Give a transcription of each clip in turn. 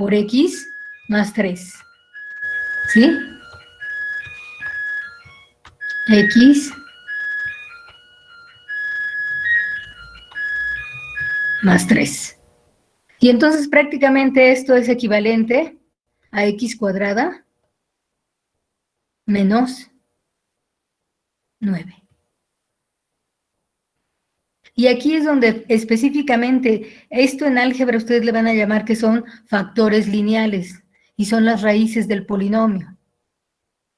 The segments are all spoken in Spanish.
por x más 3, ¿sí? X más 3. Y entonces prácticamente esto es equivalente a x cuadrada menos 9. Y aquí es donde específicamente, esto en álgebra ustedes le van a llamar que son factores lineales y son las raíces del polinomio.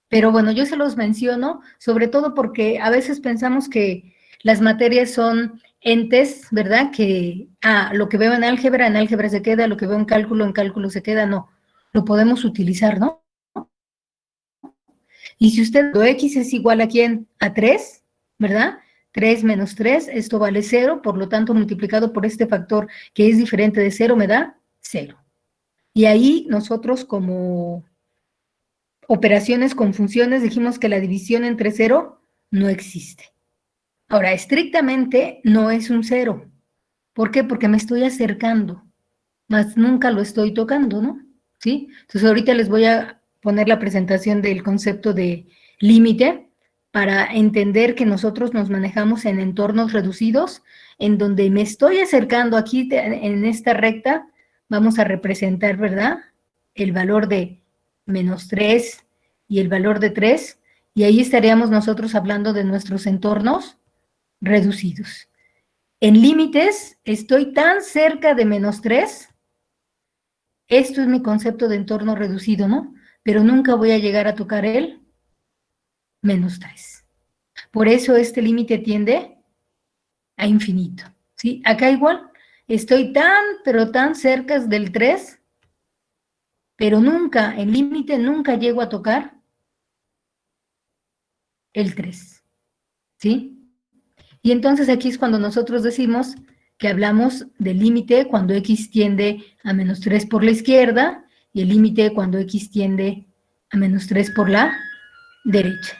Pero bueno, yo se los menciono, sobre todo porque a veces pensamos que las materias son entes, ¿verdad? Que, lo que veo en álgebra se queda, lo que veo en cálculo se queda, no. Lo podemos utilizar, ¿no? Y si usted, lo x es igual a ¿quién? A 3, ¿verdad? 3 menos 3, esto vale 0, por lo tanto, multiplicado por este factor que es diferente de 0, me da 0. Y ahí nosotros como operaciones con funciones dijimos que la división entre 0 no existe. Ahora, estrictamente no es un 0. ¿Por qué? Porque me estoy acercando, más nunca lo estoy tocando, ¿no? ¿Sí? Entonces ahorita les voy a poner la presentación del concepto de límite para entender que nosotros nos manejamos en entornos reducidos, en donde me estoy acercando aquí en esta recta, vamos a representar, ¿verdad? El valor de menos 3 y el valor de 3, y ahí estaríamos nosotros hablando de nuestros entornos reducidos. En límites, estoy tan cerca de menos 3, esto es mi concepto de entorno reducido, ¿no? Pero nunca voy a llegar a tocar el menos 3. Por eso este límite tiende a infinito, ¿sí? Acá igual, estoy pero tan cerca del 3, pero nunca, en límite, nunca llego a tocar el 3, ¿sí? Y entonces aquí es cuando nosotros decimos que hablamos del límite cuando x tiende a menos 3 por la izquierda y el límite cuando x tiende a menos 3 por la derecha,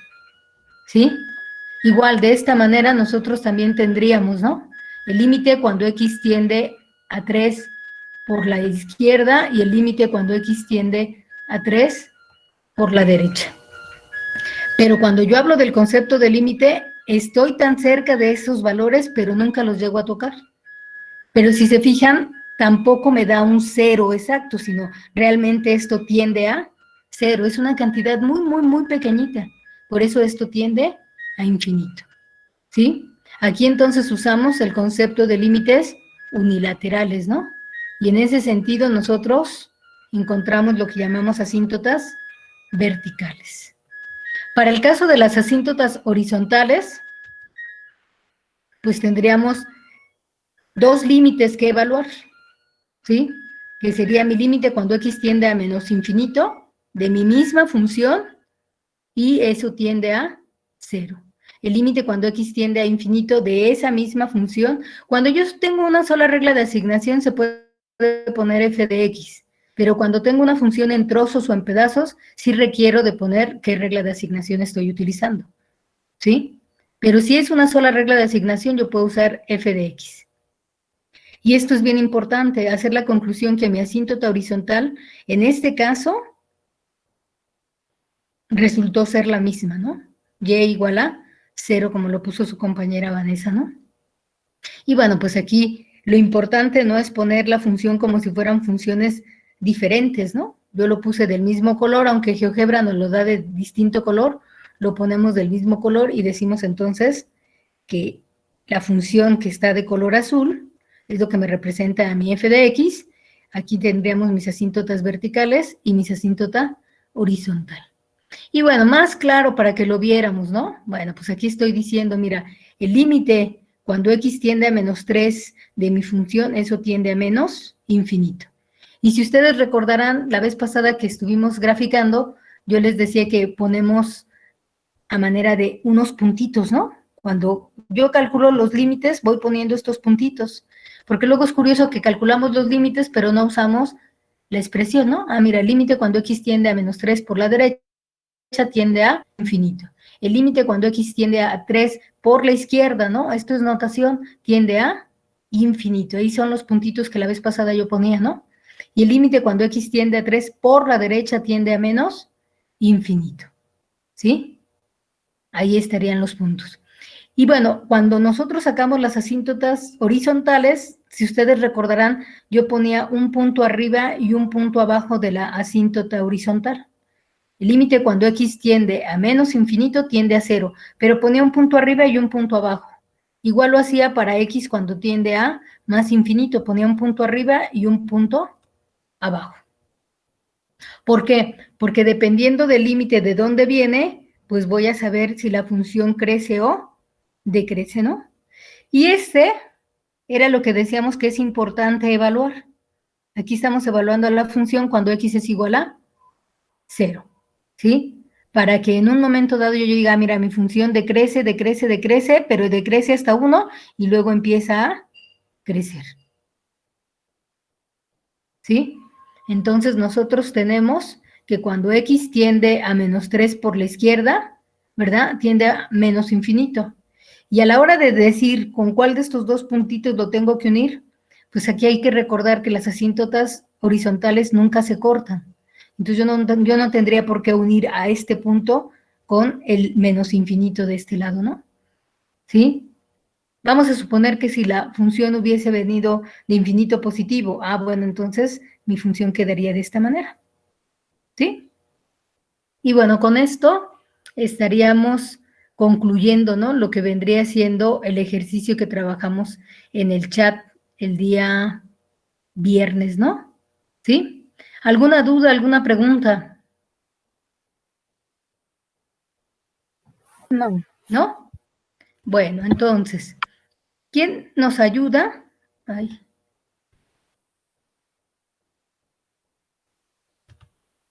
¿sí? Igual, de esta manera nosotros también tendríamos, ¿no? El límite cuando x tiende a 3 por la izquierda y el límite cuando x tiende a 3 por la derecha. Pero cuando yo hablo del concepto de límite, estoy tan cerca de esos valores, pero nunca los llego a tocar. Pero si se fijan, tampoco me da un 0 exacto, sino realmente esto tiende a 0. Es una cantidad muy, muy, muy pequeñita. Por eso esto tiende a infinito, ¿sí? Aquí entonces usamos el concepto de límites unilaterales, ¿no? Y en ese sentido nosotros encontramos lo que llamamos asíntotas verticales. Para el caso de las asíntotas horizontales, pues tendríamos dos límites que evaluar, ¿sí? Que sería mi límite cuando x tiende a menos infinito de mi misma función y eso tiende a 0. El límite cuando x tiende a infinito de esa misma función. Cuando yo tengo una sola regla de asignación se puede poner f de x, pero cuando tengo una función en trozos o en pedazos, sí requiero de poner qué regla de asignación estoy utilizando, ¿sí? Pero si es una sola regla de asignación, yo puedo usar f de x. Y esto es bien importante, hacer la conclusión que mi asíntota horizontal, en este caso, resultó ser la misma, ¿no? Y igual a 0, como lo puso su compañera Vanessa, ¿no? Y bueno, pues aquí lo importante no es poner la función como si fueran funciones diferentes, ¿no? Yo lo puse del mismo color, aunque GeoGebra nos lo da de distinto color, lo ponemos del mismo color y decimos entonces que la función que está de color azul es lo que me representa a mi f de x. Aquí tendríamos mis asíntotas verticales y mis asíntota horizontal. Y bueno, más claro para que lo viéramos, ¿no? Bueno, pues aquí estoy diciendo, mira, el límite cuando x tiende a menos 3 de mi función, eso tiende a menos infinito. Y si ustedes recordarán, la vez pasada que estuvimos graficando, yo les decía que ponemos a manera de unos puntitos, ¿no? Cuando yo calculo los límites, voy poniendo estos puntitos, porque luego es curioso que calculamos los límites, pero no usamos la expresión, ¿no? Mira, el límite cuando x tiende a menos 3 por la derecha tiende a infinito. El límite cuando x tiende a 3 por la izquierda, ¿no? Esto es notación, tiende a infinito. Ahí son los puntitos que la vez pasada yo ponía, ¿no? Y el límite cuando x tiende a 3 por la derecha tiende a menos infinito. ¿Sí? Ahí estarían los puntos. Y bueno, cuando nosotros sacamos las asíntotas horizontales, si ustedes recordarán, yo ponía un punto arriba y un punto abajo de la asíntota horizontal. El límite cuando x tiende a menos infinito tiende a 0, pero ponía un punto arriba y un punto abajo. Igual lo hacía para x cuando tiende a más infinito, ponía un punto arriba y un punto abajo. ¿Por qué? Porque dependiendo del límite de dónde viene, pues voy a saber si la función crece o decrece, ¿no? Y este era lo que decíamos que es importante evaluar. Aquí estamos evaluando la función cuando x es igual a 0, ¿sí? Para que en un momento dado yo diga, mira, mi función decrece, decrece, decrece, pero decrece hasta 1 y luego empieza a crecer, ¿sí? Entonces nosotros tenemos que cuando x tiende a menos 3 por la izquierda, ¿verdad? Tiende a menos infinito. Y a la hora de decir con cuál de estos dos puntitos lo tengo que unir, pues aquí hay que recordar que las asíntotas horizontales nunca se cortan. Entonces yo no tendría por qué unir a este punto con el menos infinito de este lado, ¿no? ¿Sí? Vamos a suponer que si la función hubiese venido de infinito positivo, bueno, entonces mi función quedaría de esta manera, ¿sí? Y bueno, con esto estaríamos concluyendo, ¿no? Lo que vendría siendo el ejercicio que trabajamos en el chat el día viernes, ¿no? ¿Sí? ¿Alguna duda, alguna pregunta? No. ¿No? Bueno, entonces, ¿quién nos ayuda?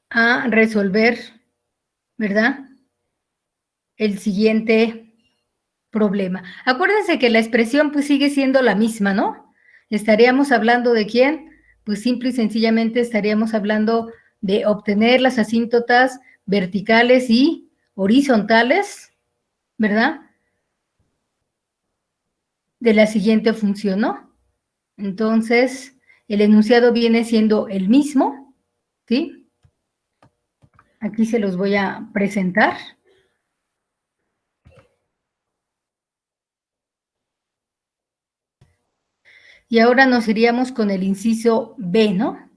A resolver, ¿verdad? El siguiente problema. Acuérdense que la expresión pues sigue siendo la misma, ¿no? Estaríamos hablando de quién, pues simple y sencillamente estaríamos hablando de obtener las asíntotas verticales y horizontales, ¿verdad? De la siguiente función, ¿no? Entonces, el enunciado viene siendo el mismo, ¿sí? Aquí se los voy a presentar. Y ahora nos iríamos con el inciso B, ¿no?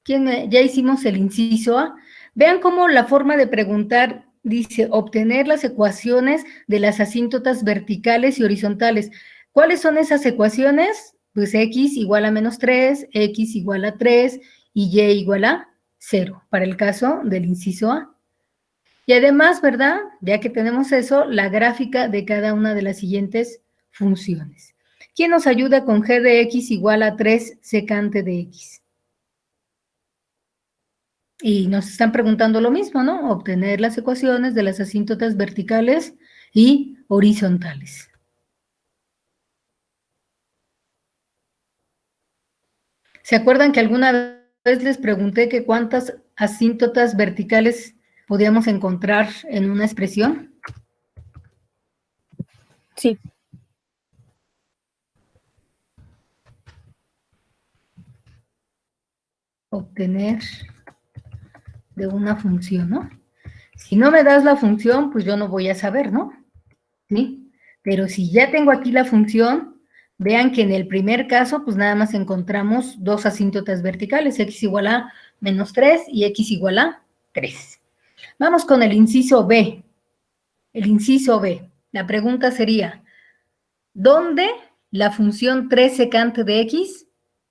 Ya hicimos el inciso A. Vean cómo la forma de preguntar dice obtener las ecuaciones de las asíntotas verticales y horizontales. ¿Cuáles son esas ecuaciones? Pues x igual a menos 3, x igual a 3 y y igual a 0, para el caso del inciso A. Y además, ¿verdad? Ya que tenemos eso, la gráfica de cada una de las siguientes funciones. ¿Quién nos ayuda con g de x igual a 3 secante de x? Y nos están preguntando lo mismo, ¿no? Obtener las ecuaciones de las asíntotas verticales y horizontales. ¿Se acuerdan que alguna vez les pregunté que cuántas asíntotas verticales podíamos encontrar en una expresión? Sí. Obtener de una función, ¿no? Si no me das la función, pues yo no voy a saber, ¿no? ¿Sí? Pero si ya tengo aquí la función, vean que en el primer caso, pues nada más encontramos dos asíntotas verticales, x igual a menos 3 y x igual a 3. Vamos con el inciso B. El inciso B. La pregunta sería, ¿dónde la función 3 secante de x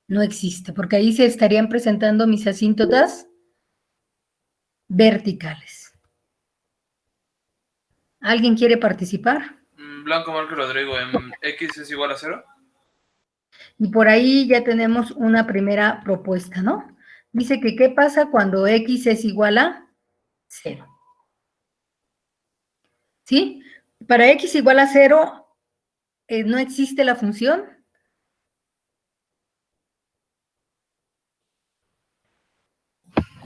no existe? Porque ahí se estarían presentando mis asíntotas verticales. ¿Alguien quiere participar? Blanco Marco Rodrigo, ¿en x es igual a 0? Y por ahí ya tenemos una primera propuesta, ¿no? Dice que ¿qué pasa cuando x es igual a 0? ¿Sí? Para x igual a 0, ¿no existe la función?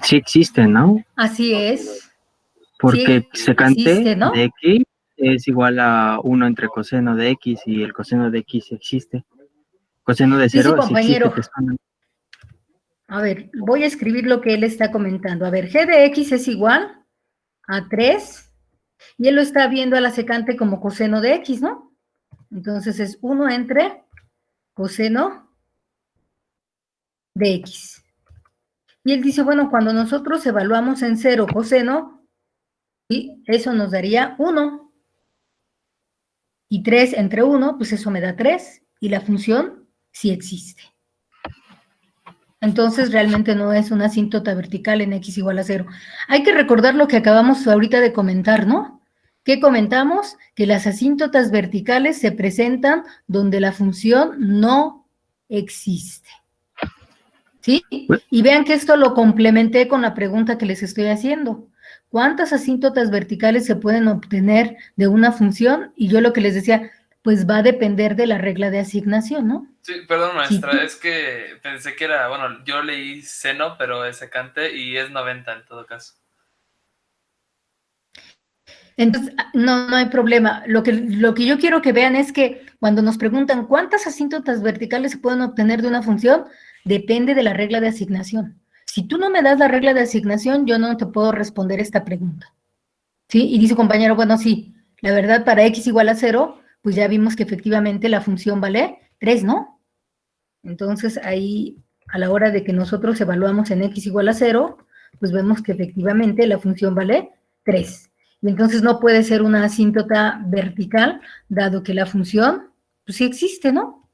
Sí existe, ¿no? Así es. Porque Sí secante existe, ¿no? de x es igual a 1 entre coseno de x y el coseno de x existe. Coseno de Sí, 0 sí existe, compañero. te suena. A ver, voy a escribir lo que él está comentando. A ver, g de x es igual a 3, y él lo está viendo a la secante como coseno de x, ¿no? Entonces es 1 entre coseno de x. Y él dice, bueno, cuando nosotros evaluamos en 0 coseno, ¿sí? Eso nos daría 1. Y 3 entre 1, pues eso me da 3. Y la función sí existe. Entonces realmente no es una asíntota vertical en x igual a 0. Hay que recordar lo que acabamos ahorita de comentar, ¿no? ¿Qué comentamos? Que las asíntotas verticales se presentan donde la función no existe. ¿Sí? Y vean que esto lo complementé con la pregunta que les estoy haciendo. ¿Cuántas asíntotas verticales se pueden obtener de una función? Y yo lo que les decía, pues va a depender de la regla de asignación, ¿no? Sí, perdón, maestra, Sí. es que pensé que era, bueno, yo leí seno, pero es secante y es 90 en todo caso. Entonces, no hay problema. Lo que yo quiero que vean es que cuando nos preguntan cuántas asíntotas verticales se pueden obtener de una función, depende de la regla de asignación. Si tú no me das la regla de asignación, yo no te puedo responder esta pregunta. ¿Sí? Y dice compañero, bueno, sí, la verdad para x igual a 0, pues ya vimos que efectivamente la función vale 3, ¿no? Entonces ahí, a la hora de que nosotros evaluamos en x igual a 0, pues vemos que efectivamente la función vale 3. Y entonces no puede ser una asíntota vertical, dado que la función, pues sí existe, ¿no?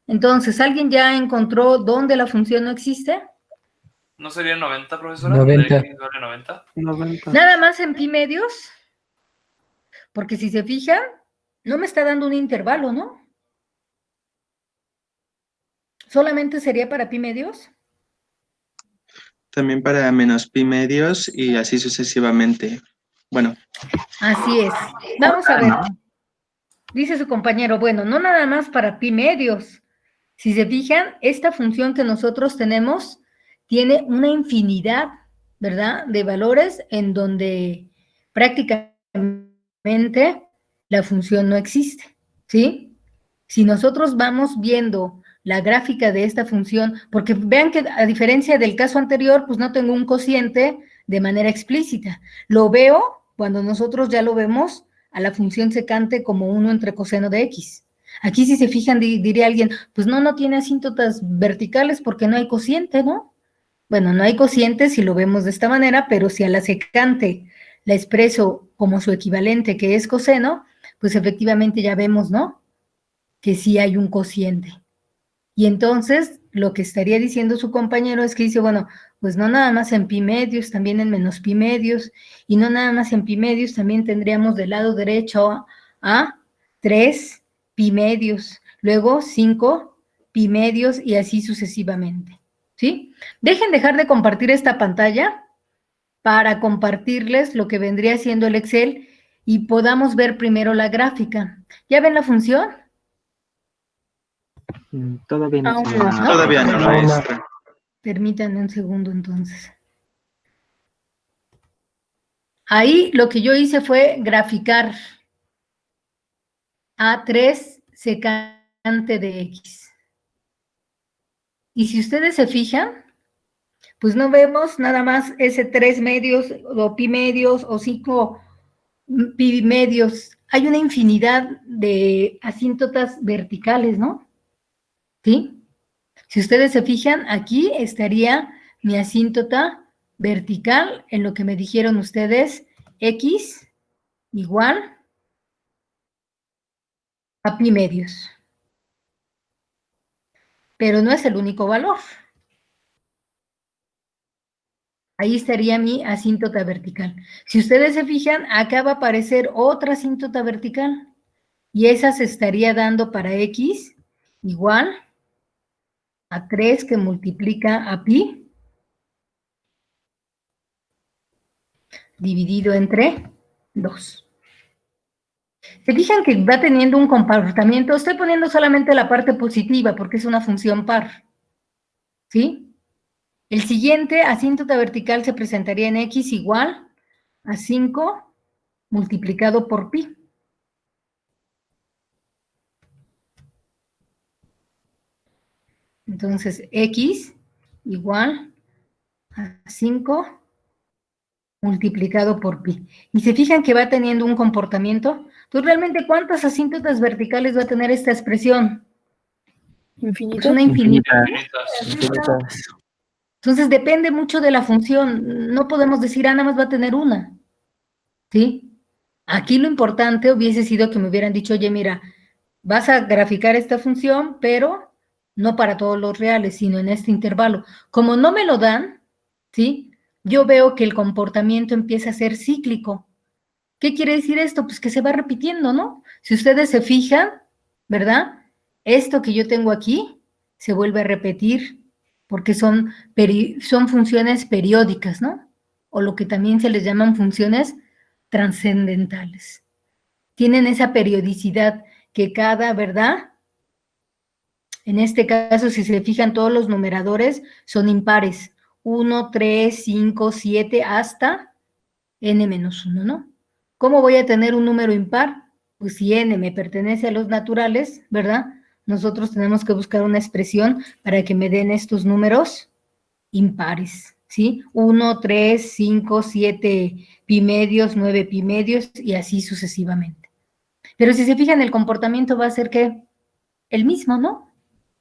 Entonces, ¿alguien ya encontró dónde la función no existe? ¿No sería 90, profesora? 90. ¿X vale 90? 90. Nada más en pi medios, porque si se fijan, no me está dando un intervalo, ¿no? ¿Solamente sería para pi medios? También para menos pi medios y así sucesivamente. Bueno, Así es. Vamos a ver. Dice su compañero, bueno, no nada más para pi medios. Si se fijan, esta función que nosotros tenemos tiene una infinidad, ¿verdad?, de valores en donde prácticamente la función no existe, ¿sí? Si nosotros vamos viendo la gráfica de esta función, porque vean que a diferencia del caso anterior, pues no tengo un cociente de manera explícita. Lo veo cuando nosotros ya lo vemos a la función secante como 1 entre coseno de x. Aquí si se fijan diría alguien, pues no tiene asíntotas verticales porque no hay cociente, ¿no? Bueno, no hay cociente si lo vemos de esta manera, pero si a la secante la expreso como su equivalente que es coseno, pues efectivamente ya vemos, ¿no?, que sí hay un cociente. Y entonces, lo que estaría diciendo su compañero es que dice, bueno, pues no nada más en pi medios, también en menos pi medios, y no nada más en pi medios, también tendríamos del lado derecho a 3 pi medios, luego 5 pi medios y así sucesivamente, ¿sí? Dejar de compartir esta pantalla para compartirles lo que vendría siendo el Excel y podamos ver primero la gráfica. ¿Ya ven la función? Todavía no se Aún no. todavía no, maestra. Permítanme un segundo entonces. Ahí lo que yo hice fue graficar A3 secante de X. Y si ustedes se fijan, pues no vemos nada más ese 3 medios o pi medios o 5 pi medios. Hay una infinidad de asíntotas verticales, ¿no? ¿Sí? Si ustedes se fijan, aquí estaría mi asíntota vertical en lo que me dijeron ustedes, X igual a pi medios. Pero no es el único valor. Ahí estaría mi asíntota vertical. Si ustedes se fijan, acá va a aparecer otra asíntota vertical. Y esa se estaría dando para X igual a 3 que multiplica a pi dividido entre 2. Se fijan que va teniendo un comportamiento, estoy poniendo solamente la parte positiva porque es una función par, ¿sí? El siguiente asíntota vertical se presentaría en X igual a 5 multiplicado por pi. Entonces, X igual a 5 multiplicado por pi. Y se fijan que va teniendo un comportamiento. Entonces, ¿realmente cuántas asíntotas verticales va a tener esta expresión? Pues Infinito. una infinita. Infinitas. Entonces, depende mucho de la función. No podemos decir, nada más va a tener una. ¿Sí? Aquí lo importante hubiese sido que me hubieran dicho, oye, mira, vas a graficar esta función, pero no para todos los reales, sino en este intervalo. Como no me lo dan, ¿sí? Yo veo que el comportamiento empieza a ser cíclico. ¿Qué quiere decir esto? Pues que se va repitiendo, ¿no? Si ustedes se fijan, ¿verdad? Esto que yo tengo aquí se vuelve a repetir porque son funciones periódicas, ¿no? O lo que también se les llaman funciones trascendentales. Tienen esa periodicidad que cada, ¿verdad? En este caso, si se fijan, todos los numeradores son impares. 1, 3, 5, 7, hasta n-1, ¿no? ¿Cómo voy a tener un número impar? Pues si n me pertenece a los naturales, ¿verdad? Nosotros tenemos que buscar una expresión para que me den estos números impares, ¿sí? 1, 3, 5, 7 pi medios, 9 pi medios y así sucesivamente. Pero si se fijan, el comportamiento va a ser que el mismo, ¿no?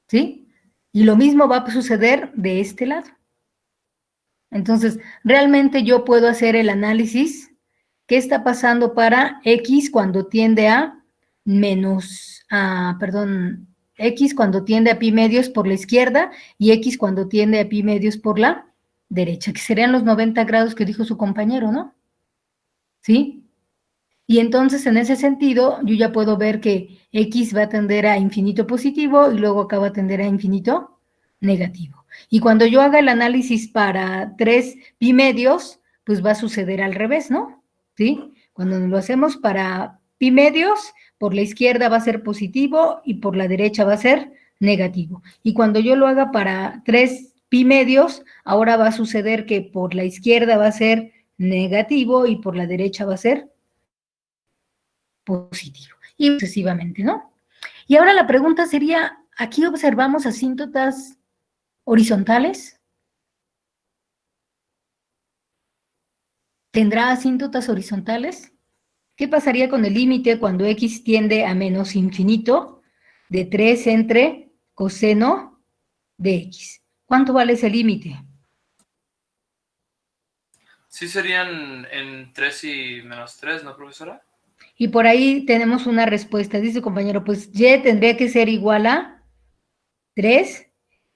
¿Sí? Y lo mismo va a suceder de este lado. Entonces, realmente yo puedo hacer el análisis. ¿Qué está pasando para x cuando tiende a x cuando tiende a pi medios por la izquierda y x cuando tiende a pi medios por la derecha, que serían los 90 grados que dijo su compañero, ¿no? ¿Sí? Y entonces, en ese sentido, yo ya puedo ver que x va a tender a infinito positivo y luego acá va a tender a infinito negativo. Y cuando yo haga el análisis para 3 pi medios, pues va a suceder al revés, ¿no? ¿Sí? Cuando lo hacemos para pi medios, por la izquierda va a ser positivo y por la derecha va a ser negativo. Y cuando yo lo haga para 3 pi medios, ahora va a suceder que por la izquierda va a ser negativo y por la derecha va a ser positivo, y sucesivamente, ¿no? Y ahora la pregunta sería, ¿aquí observamos asíntotas horizontales? ¿Tendrá asíntotas horizontales? ¿Qué pasaría con el límite cuando x tiende a menos infinito de 3 entre coseno de x? ¿Cuánto vale ese límite? Sí serían en 3 y menos 3, ¿no, profesora? Y por ahí tenemos una respuesta, dice compañero, pues y tendría que ser igual a 3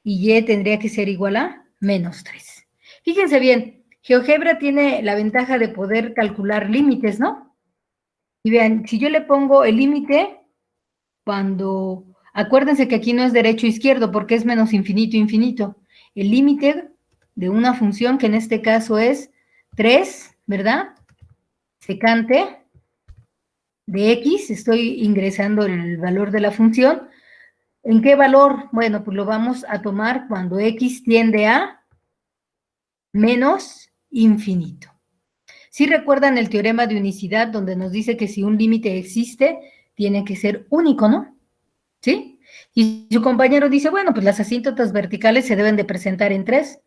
y y tendría que ser igual a menos 3. Fíjense bien, GeoGebra tiene la ventaja de poder calcular límites, ¿no? Y vean, si yo le pongo el límite, acuérdense que aquí no es derecho o izquierdo, porque es menos infinito, infinito. El límite de una función, que en este caso es 3, ¿verdad? Secante de x, estoy ingresando el valor de la función. ¿En qué valor? Bueno, pues lo vamos a tomar cuando x tiende a menos infinito. ¿Sí recuerdan el teorema de unicidad donde nos dice que si un límite existe, tiene que ser único, ¿no? ¿Sí? Y su compañero dice, bueno, pues las asíntotas verticales se deben de presentar en 3.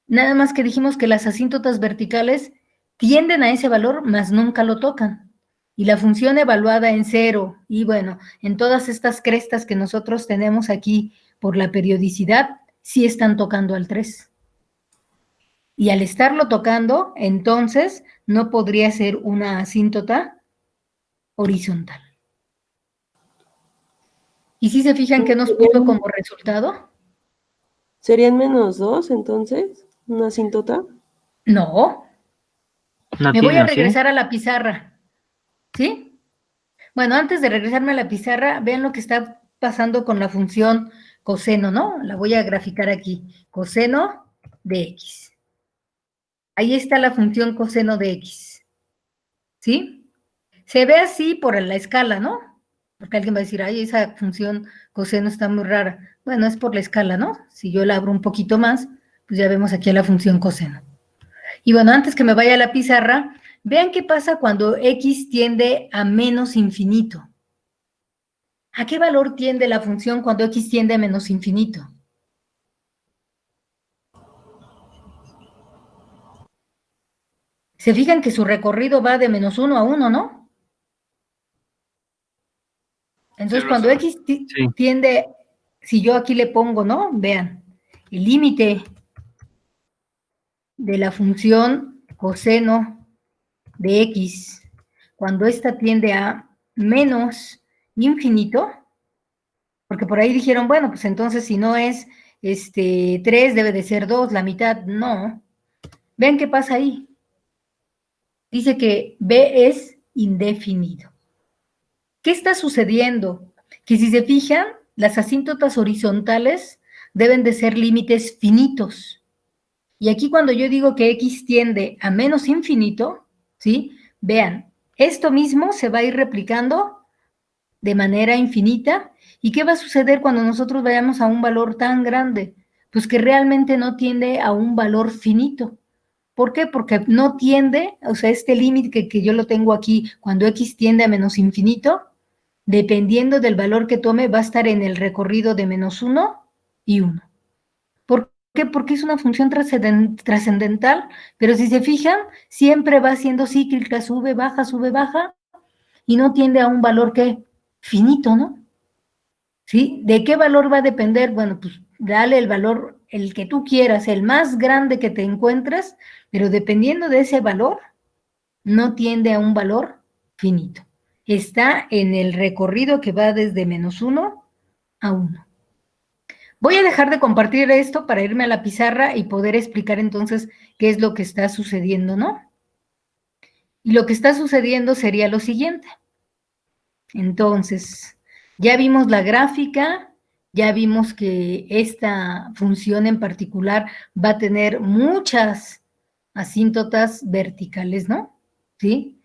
Nada más que dijimos que las asíntotas verticales tienden a ese valor, mas nunca lo tocan. Y la función evaluada en 0, y bueno, en todas estas crestas que nosotros tenemos aquí por la periodicidad, sí están tocando al 3. Y al estarlo tocando, entonces, no podría ser una asíntota horizontal. ¿Y si se fijan que nos puso como resultado? ¿Serían menos 2, entonces? ¿Una asíntota? No. No Me voy tiene, a ¿o sí? regresar a la pizarra. ¿Sí? Bueno, antes de regresarme a la pizarra, vean lo que está pasando con la función coseno, ¿no? La voy a graficar aquí. Coseno de x. Ahí está la función coseno de x. ¿Sí? Se ve así por la escala, ¿no? Porque alguien va a decir, ay, esa función coseno está muy rara. Bueno, es por la escala, ¿no? Si yo la abro un poquito más, pues ya vemos aquí a la función coseno. Y bueno, antes que me vaya a la pizarra, vean qué pasa cuando x tiende a menos infinito. ¿A qué valor tiende la función cuando x tiende a menos infinito? Se fijan que su recorrido va de -1 a 1, ¿no? Entonces, Sí, cuando profesora. X Sí. tiende, si yo aquí le pongo, ¿no? Vean, el límite de la función coseno de X, cuando esta tiende a menos infinito, porque por ahí dijeron, bueno, pues entonces si no es 3, debe de ser 2, la mitad. No. Vean qué pasa ahí. Dice que B es indefinido. ¿Qué está sucediendo? Que si se fijan, las asíntotas horizontales deben de ser límites finitos. Y aquí cuando yo digo que X tiende a menos infinito, ¿sí? Vean, esto mismo se va a ir replicando de manera infinita. ¿Y qué va a suceder cuando nosotros vayamos a un valor tan grande? Pues que realmente no tiende a un valor finito. ¿Por qué? Porque no tiende, o sea, este límite que yo lo tengo aquí, cuando X tiende a menos infinito, dependiendo del valor que tome, va a estar en el recorrido de -1 y 1. ¿Por qué? Porque es una función trascendental, pero si se fijan, siempre va siendo cíclica, sube, baja, y no tiende a un valor que finito, ¿no? ¿Sí? ¿De qué valor va a depender? Bueno, pues dale el valor, el que tú quieras, el más grande que te encuentres, pero dependiendo de ese valor, no tiende a un valor finito. Está en el recorrido que va desde -1 a 1. Voy a dejar de compartir esto para irme a la pizarra y poder explicar entonces qué es lo que está sucediendo, ¿no? Y lo que está sucediendo sería lo siguiente. Entonces, ya vimos la gráfica, ya vimos que esta función en particular va a tener muchas asíntotas verticales, ¿no? ¿Sí?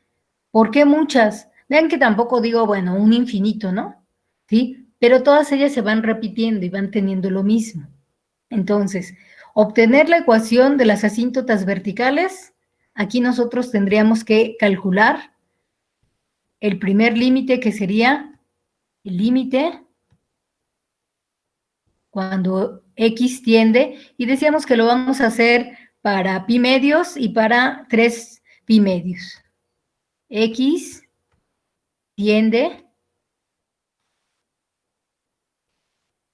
¿Por qué muchas? Vean que tampoco digo, bueno, un infinito, ¿no? ¿Sí? Pero todas ellas se van repitiendo y van teniendo lo mismo. Entonces, obtener la ecuación de las asíntotas verticales, aquí nosotros tendríamos que calcular el primer límite, que sería el límite cuando X tiende, y decíamos que lo vamos a hacer para pi medios y para 3 pi medios. X tiende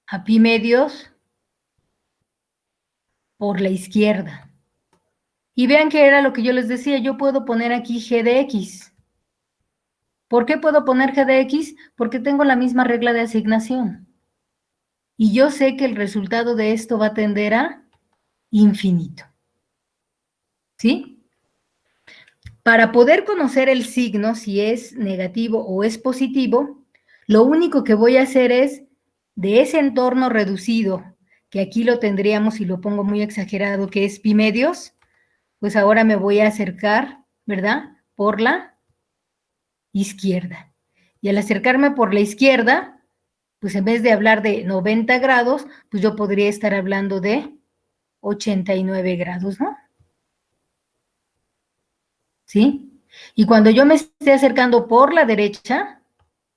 a pi medios por la izquierda. Y vean que era lo que yo les decía, yo puedo poner aquí g de x. ¿Por qué puedo poner g de x? Porque tengo la misma regla de asignación. Y yo sé que el resultado de esto va a tender a infinito. ¿Sí? Para poder conocer el signo, si es negativo o es positivo, lo único que voy a hacer es, de ese entorno reducido, que aquí lo tendríamos, y lo pongo muy exagerado, que es pi medios, pues ahora me voy a acercar, ¿verdad? Por la izquierda. Y al acercarme por la izquierda, pues en vez de hablar de 90 grados, pues yo podría estar hablando de 89 grados, ¿no? ¿Sí? Y cuando yo me esté acercando por la derecha,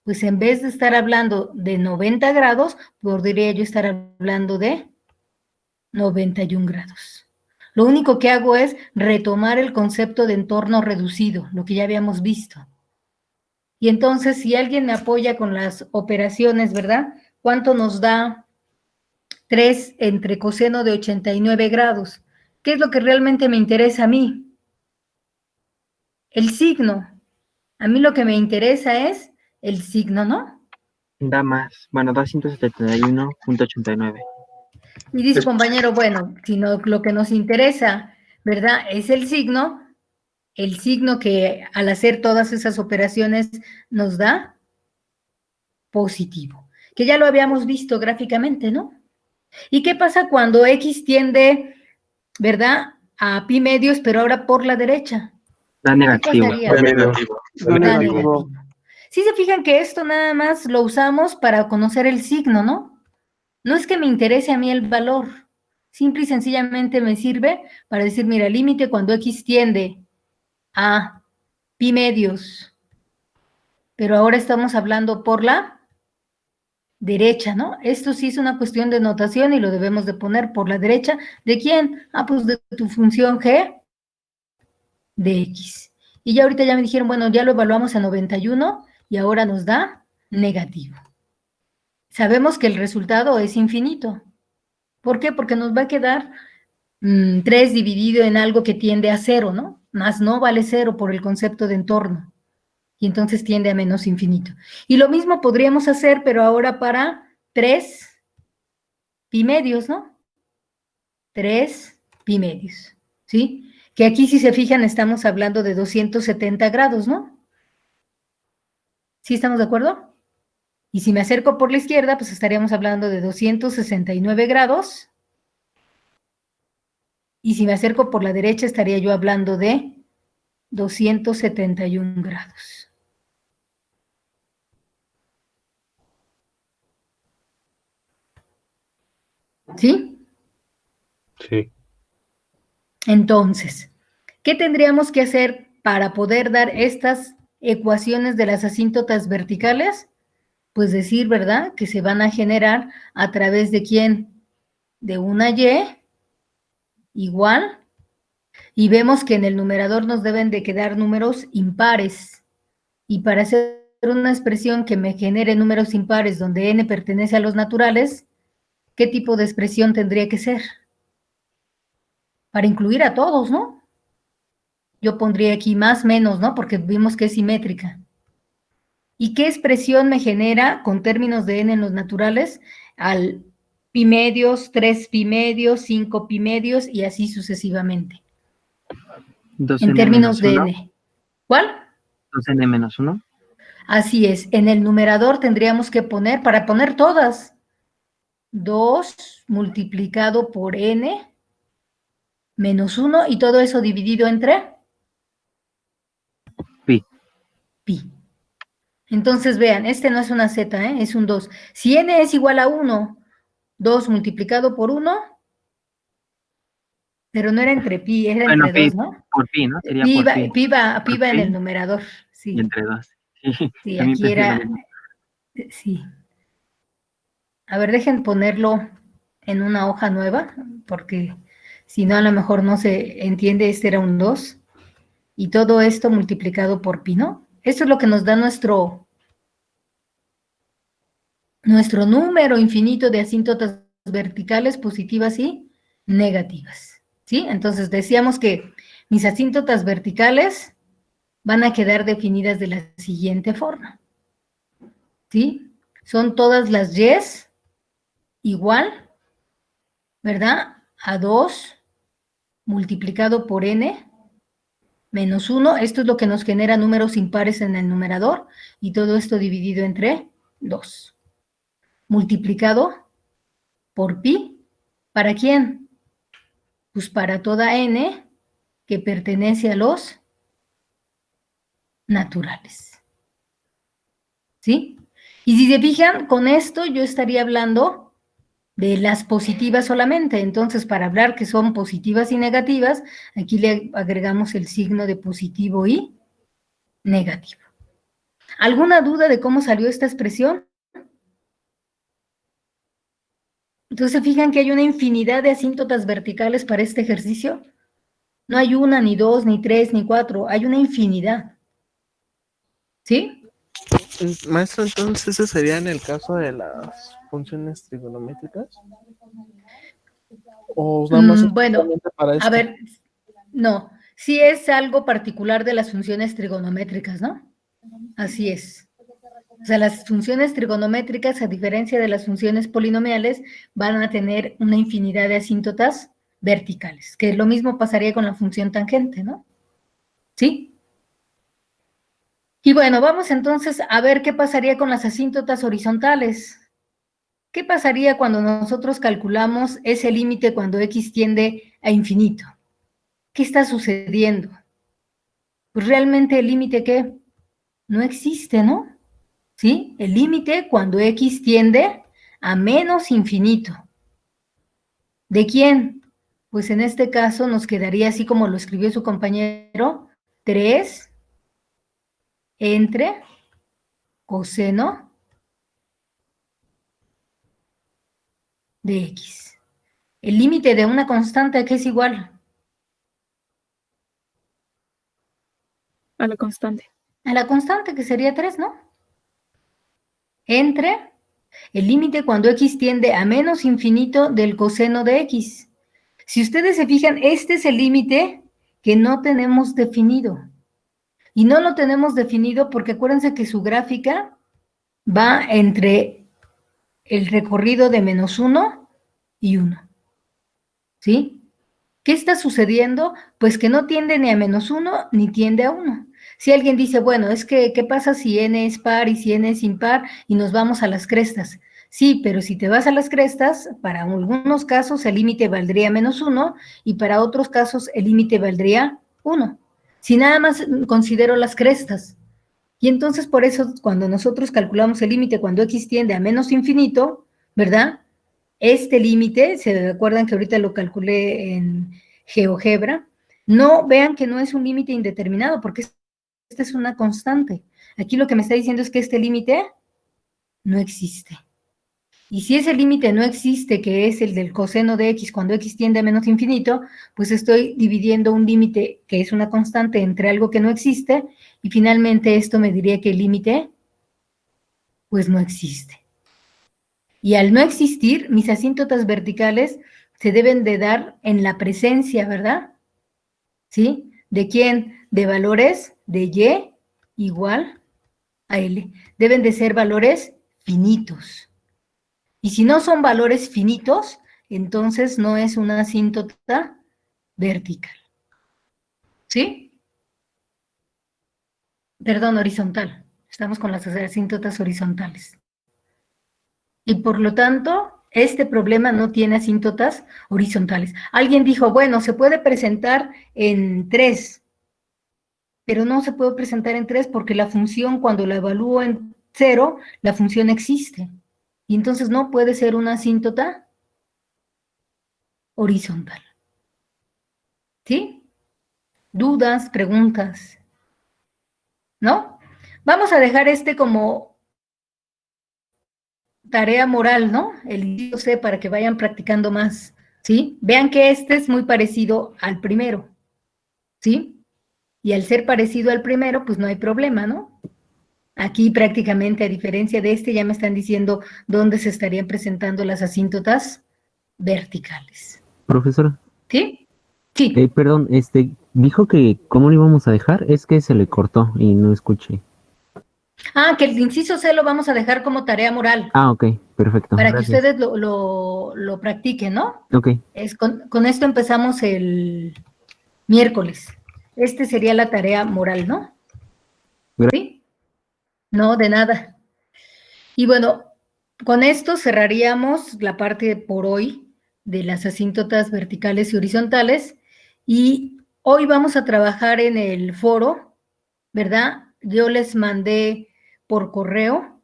pues en vez de estar hablando de 90 grados, podría yo estar hablando de 91 grados. Lo único que hago es retomar el concepto de entorno reducido, lo que ya habíamos visto. Y entonces, si alguien me apoya con las operaciones, ¿verdad? ¿Cuánto nos da 3 entre coseno de 89 grados? ¿Qué es lo que realmente me interesa a mí? El signo. A mí lo que me interesa es el signo, ¿no? Da más. Bueno, 271.89. Y dice compañero, bueno, si no, lo que nos interesa, ¿verdad? Es el signo que al hacer todas esas operaciones nos da positivo, que ya lo habíamos visto gráficamente, ¿no? ¿Y qué pasa cuando X tiende, ¿verdad? A pi medios, pero ahora por la derecha. Da ¿Qué negativo. pasaría? Da negativo. Da Da negativo. negativo. Sí se fijan que esto nada más lo usamos para conocer el signo, ¿no? No es que me interese a mí el valor, simple y sencillamente me sirve para decir, mira, el límite cuando X tiende a pi medios, pero ahora estamos hablando por la derecha, ¿no? Esto sí es una cuestión de notación y lo debemos de poner por la derecha. ¿De quién? Ah, pues de tu función g de X. Y ya ahorita ya me dijeron, bueno, ya lo evaluamos a 91 y ahora nos da negativo. Sabemos que el resultado es infinito. ¿Por qué? Porque nos va a quedar 3 dividido en algo que tiende a 0, ¿no? Más no vale 0 por el concepto de entorno. Y entonces tiende a menos infinito. Y lo mismo podríamos hacer, pero ahora para 3 pi medios, ¿no? 3 pi medios, ¿sí? Que aquí, si se fijan, estamos hablando de 270 grados, ¿no? ¿Sí estamos de acuerdo? Y si me acerco por la izquierda, pues estaríamos hablando de 269 grados. Y si me acerco por la derecha, estaría yo hablando de 271 grados. ¿Sí? Sí. Entonces, ¿qué tendríamos que hacer para poder dar estas ecuaciones de las asíntotas verticales? Pues decir, ¿verdad?, que se van a generar a través de ¿quién? De una y igual, y vemos que en el numerador nos deben de quedar números impares, y para hacer una expresión que me genere números impares donde n pertenece a los naturales, ¿qué tipo de expresión tendría que ser? Para incluir a todos, ¿no? Yo pondría aquí más, menos, ¿no? Porque vimos que es simétrica. ¿Y qué expresión me genera con términos de n en los naturales? Al pi medios, 3 pi medios, 5 pi medios y así sucesivamente. 2n En términos menos de 1. n. ¿Cuál? 2n menos 1. Así es. En el numerador tendríamos que poner, para poner todas, 2 multiplicado por n menos 1 y todo eso dividido entre Pi. pi. Entonces, vean, este no es una z, es un 2. Si n es igual a 1, 2 multiplicado por 1, pero no era entre pi, era Bueno, entre pi 2, ¿no? por pi, ¿no? Sería Pi por va, pi. pi va, Por pi va en pi el numerador, y sí. entre 2. Sí, Sí, también aquí pensé lo era, mismo. sí. A ver, dejen ponerlo en una hoja nueva, porque si no, a lo mejor no se entiende, este era un 2, y todo esto multiplicado por pi, ¿no? Esto es lo que nos da nuestro número infinito de asíntotas verticales positivas y negativas, ¿sí? Entonces decíamos que mis asíntotas verticales van a quedar definidas de la siguiente forma, ¿sí? Son todas las y's igual, ¿verdad? A 2 multiplicado por n menos 1, esto es lo que nos genera números impares en el numerador, y todo esto dividido entre 2. Multiplicado por pi, ¿para quién? Pues para toda n que pertenece a los naturales. ¿Sí? Y si se fijan, con esto yo estaría hablando de las positivas solamente. Entonces, para hablar que son positivas y negativas, aquí le agregamos el signo de positivo y negativo. ¿Alguna duda de cómo salió esta expresión? Entonces, ¿se fijan que hay una infinidad de asíntotas verticales para este ejercicio? No hay una, ni dos, ni tres, ni cuatro, hay una infinidad. ¿Sí? Maestro, entonces ese sería en el caso de las funciones trigonométricas. ¿O nada más Bueno, especialmente para a esto? ver, no, sí es algo particular de las funciones trigonométricas, ¿no? Así es. O sea, las funciones trigonométricas, a diferencia de las funciones polinomiales, van a tener una infinidad de asíntotas verticales, que lo mismo pasaría con la función tangente, ¿no? ¿Sí? Y bueno, vamos entonces a ver qué pasaría con las asíntotas horizontales. ¿Qué pasaría cuando nosotros calculamos ese límite cuando x tiende a infinito? ¿Qué está sucediendo? Pues realmente el límite, ¿qué? No existe, ¿no? ¿Sí? El límite cuando x tiende a menos infinito. ¿De quién? Pues en este caso nos quedaría así como lo escribió su compañero, 3 entre coseno de x. El límite de una constante que es igual. A la constante. A la constante, que sería 3, ¿no? Entre el límite cuando x tiende a menos infinito del coseno de x. Si ustedes se fijan, este es el límite que no tenemos definido. Y no lo tenemos definido porque acuérdense que su gráfica va entre el recorrido de -1 y 1. ¿Sí? ¿Qué está sucediendo? Pues que no tiende ni a -1 ni tiende a 1. Si alguien dice, bueno, es que, ¿qué pasa si n es par y si n es impar y nos vamos a las crestas? Sí, pero si te vas a las crestas, para algunos casos el límite valdría -1 y para otros casos el límite valdría 1. Si nada más considero las crestas. Y entonces por eso cuando nosotros calculamos el límite cuando x tiende a menos infinito, ¿verdad? Este límite, ¿se acuerdan que ahorita lo calculé en GeoGebra? No, vean que no es un límite indeterminado, porque esta es una constante. Aquí lo que me está diciendo es que este límite no existe. Y si ese límite no existe, que es el del coseno de x cuando x tiende a menos infinito, pues estoy dividiendo un límite que es una constante entre algo que no existe, y finalmente esto me diría que el límite, pues no existe. Y al no existir, mis asíntotas verticales se deben de dar en la presencia, ¿verdad? ¿Sí? ¿De quién? De valores de y igual a l. Deben de ser valores finitos. Y si no son valores finitos, entonces no es una asíntota vertical. ¿Sí? Perdón, horizontal. Estamos con las asíntotas horizontales. Y por lo tanto, este problema no tiene asíntotas horizontales. Alguien dijo, bueno, se puede presentar en 3, pero no se puede presentar en 3 porque la función, cuando la evalúo en 0, la función existe. Y entonces no puede ser una asíntota horizontal. ¿Sí? ¿Dudas, preguntas? ¿No? Vamos a dejar este como tarea moral, ¿no? El inciso C para que vayan practicando más, ¿sí? Vean que este es muy parecido al primero, ¿sí? Y al ser parecido al primero, pues no hay problema, ¿no? Aquí prácticamente, a diferencia de este, ya me están diciendo dónde se estarían presentando las asíntotas verticales. Profesora, ¿Sí? Sí. perdón, dijo que ¿cómo lo íbamos a dejar? Es que se le cortó y no escuché. Ah, que el inciso C lo vamos a dejar como tarea moral. Ah, ok, perfecto. Para Gracias. que ustedes lo practiquen, ¿no? Ok, Con esto empezamos el miércoles. Este sería la tarea moral, ¿no? ¿Sí? No, de nada. Y bueno, con esto cerraríamos la parte por hoy de las asíntotas verticales y horizontales. Y hoy vamos a trabajar en el foro, ¿verdad? Yo les mandé por correo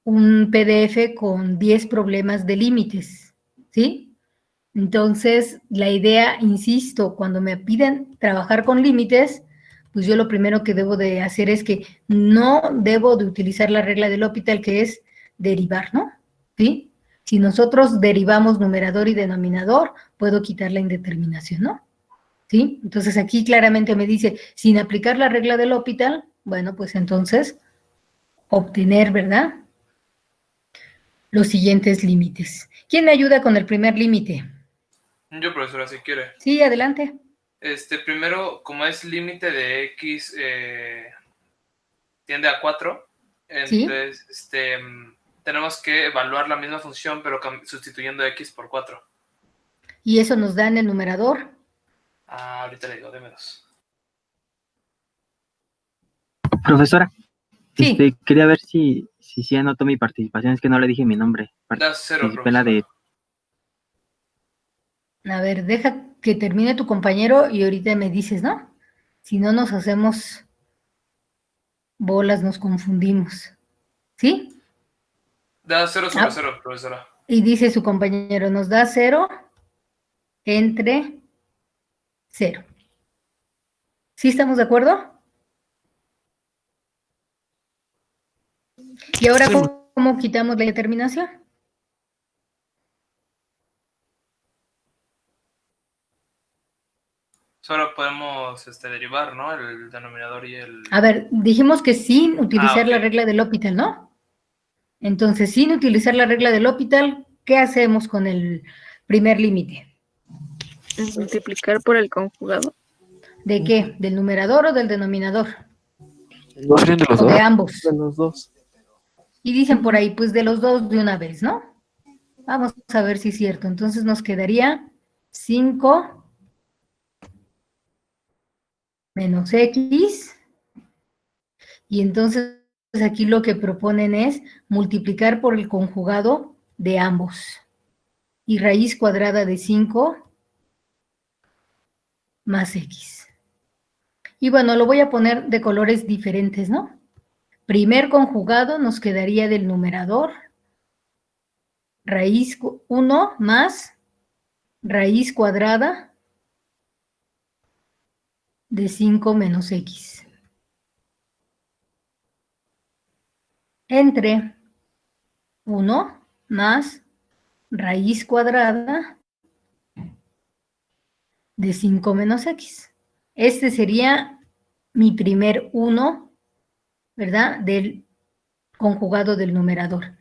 un PDF con 10 problemas de límites, ¿sí? Entonces, la idea, insisto, cuando me piden trabajar con límites, pues yo lo primero que debo de hacer es que no debo de utilizar la regla del L'Hopital, que es derivar, ¿no? ¿Sí? Si nosotros derivamos numerador y denominador, puedo quitar la indeterminación, ¿no? ¿Sí? Entonces aquí claramente me dice, sin aplicar la regla del L'Hopital, bueno, pues entonces obtener, ¿verdad?, los siguientes límites. ¿Quién me ayuda con el primer límite? Yo, profesora, si quiere. Sí, adelante. Primero, como es límite de x tiende a 4, ¿Sí? entonces tenemos que evaluar la misma función, pero sustituyendo x por 4. Y eso nos da en el numerador. Ahorita le digo, deme 2. Profesora, Sí. quería ver si anotó mi participación, es que no le dije mi nombre. Da 0, Participé en la profesora. A ver, deja que termine tu compañero y ahorita me dices, ¿no? Si no nos hacemos bolas, nos confundimos. ¿Sí? Da 0 sobre 0, profesora. Y dice su compañero, nos da 0 entre 0. ¿Sí estamos de acuerdo? Y ahora, ¿cómo quitamos la determinación? Solo podemos derivar, ¿no? El denominador y el... A ver, dijimos que sin utilizar la ok. regla del L'Hopital, ¿no? Entonces, sin utilizar la regla del L'Hopital, ¿qué hacemos con el primer límite? Es multiplicar por el conjugado. ¿De qué? ¿Del numerador o del denominador? ¿No serían de los O dos? de ambos. De los dos. Y dicen por ahí, pues de los dos de una vez, ¿no? Vamos a ver si es cierto. Entonces nos quedaría 5 menos X. Y entonces aquí lo que proponen es multiplicar por el conjugado de ambos. Y raíz cuadrada de 5 más X. Y bueno, lo voy a poner de colores diferentes, ¿no? Primer conjugado nos quedaría del numerador, raíz 1 más raíz cuadrada de 5 menos X. Entre 1 más raíz cuadrada de 5 menos X. Este sería mi primer 1, ¿verdad? Del conjugado del numerador.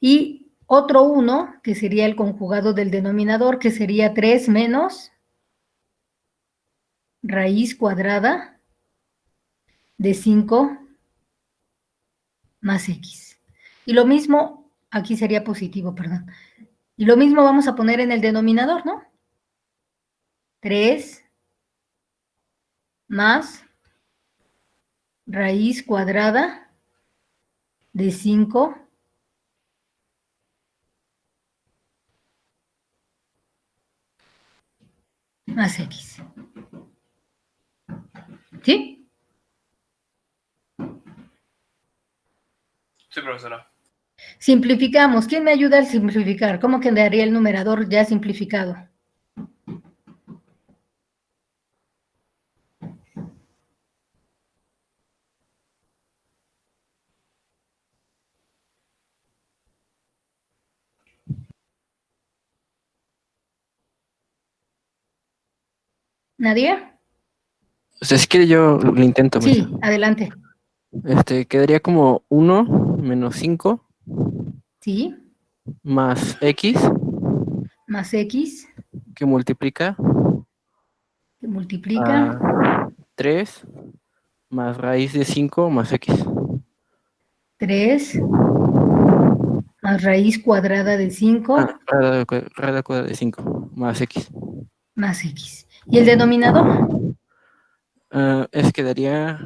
Y otro 1, que sería el conjugado del denominador, que sería 3 menos raíz cuadrada de 5 más X. Y lo mismo, aquí sería positivo, perdón. Y lo mismo vamos a poner en el denominador, ¿no? 3 más raíz cuadrada de 5 más X. ¿Sí? Sí, profesora. Simplificamos. ¿Quién me ayuda a simplificar? ¿Cómo quedaría el numerador ya simplificado? ¿Nadie? O sea, si quiere yo lo intento, Sí, maestra. adelante. Quedaría como 1 menos 5 Sí, más X más X, que multiplica que multiplica, a 3 más raíz de 5 más X. 3 más raíz cuadrada de 5 Rada cuadrada de 5 más X. más X. ¿Y el denominador? Quedaría,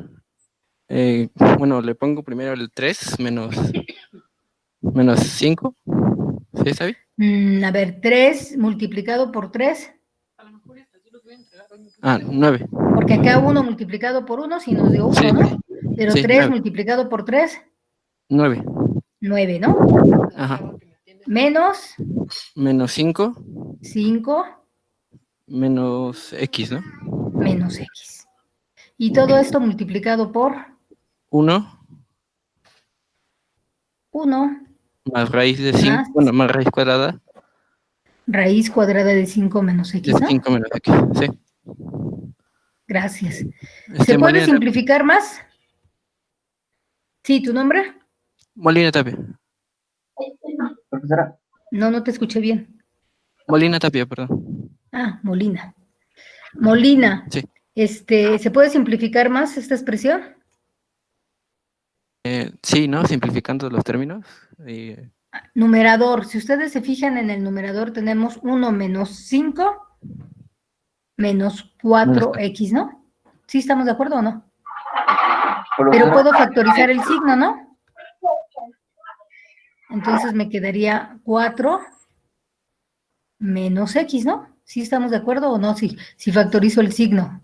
bueno, le pongo primero el 3 menos 5. ¿Sí está bien? A ver, 3 multiplicado por 3, 9. porque acá 1 multiplicado por 1 sí nos dio 1, Sí, ¿no? Pero sí, 3 9. multiplicado por 3, 9. 9, ¿no? Ajá. Menos Menos 5 5 menos X, ¿no? menos X. Y todo esto multiplicado por 1 1 más raíz de 5, más bueno, más raíz cuadrada raíz cuadrada de 5 menos de X, ¿no? 5 menos X, sí. Gracias. ¿Se puede Molina simplificar más? Sí, ¿tu nombre? Molina Tapia. Profesora. No, no te escuché bien. Molina Tapia, perdón. Ah, Molina. Molina. Sí. ¿Se puede simplificar más esta expresión? Sí, ¿no? Simplificando los términos. Numerador. Si ustedes se fijan en el numerador, tenemos 1 menos 5 menos 4x, ¿no? ¿Sí estamos de acuerdo o no? Pero puedo factorizar el signo, ¿no? Entonces me quedaría 4 menos x, ¿no? ¿Sí estamos de acuerdo o no? Si factorizo el signo.